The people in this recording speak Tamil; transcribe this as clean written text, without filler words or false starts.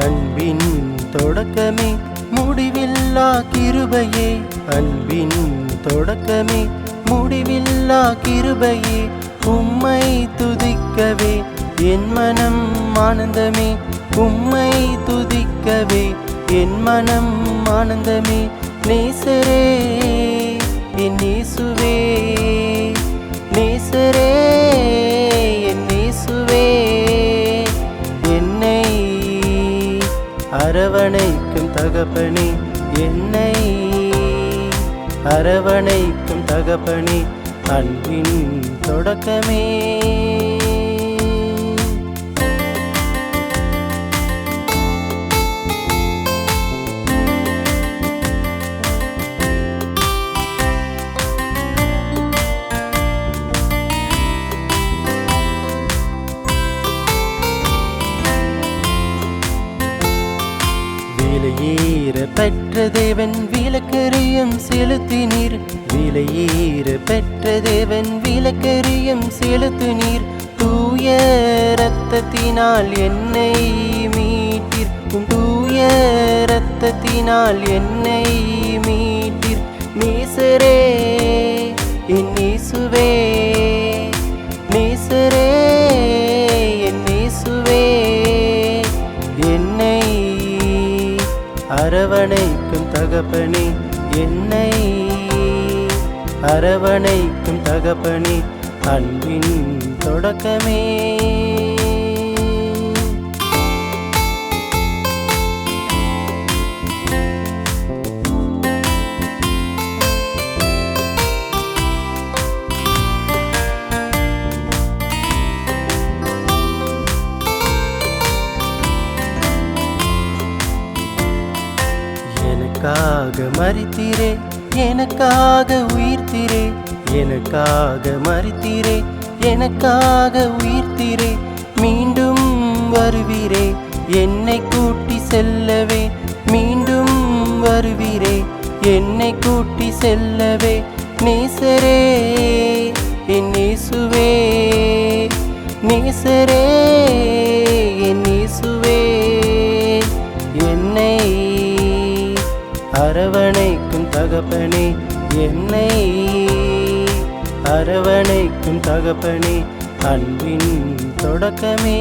அன்பின் தொடக்கமே முடிவில்லா கிருபையே, அன்பின் தொடக்கமே முடிவில்லா கிருபையே. உம்மை துதிக்கவே என் மனம் ஆனந்தமே, உம்மை துதிக்கவே என் மனம் ஆனந்தமே. நேசரே என் இயேசுவே, நேசரே என் இயேசுவே, என்னை அரவணைக்கும் தகப்பனே, என்னை அரவணைக்கும் தகப்பனே, அன்பின் தொடக்கமே. விலையேற பெற்ற தேவன் விலக்கரியம் செலுத்தினீர், விலையேற பெற்ற தேவன் விலக்கரியம் செலுத்தினீர். தூய இரத்தத்தினால் என்னை மீட்டீர், தூய இரத்தத்தினால் என்னை மீட்டீர். நேசரே என் இயேசுவே, நேசரே என் இயேசுவே, என்னை அரவணைக்கும் தகப்பனே, என்னை அரவணைக்கும் தகப்பனே, அன்பின் தொடக்கமே. எனக்காக மரித்தீரே, எனக்காக உயிர்த்தீரே, எனக்காக மரித்தீரே, எனக்காக உயிர்த்தீரே. மீண்டும் வருவீரே என்னை கூட்டி செல்லவே, மீண்டும் வருவீரே என்னை கூட்டி செல்லவே. நேசரே என் இயேசுவே, நேசரே என் இயேசுவே, என்னை அரவணைக்கும் தகப்பனே, என்னை அரவணைக்கும் தகப்பனே, அன்பின் தொடக்கமே.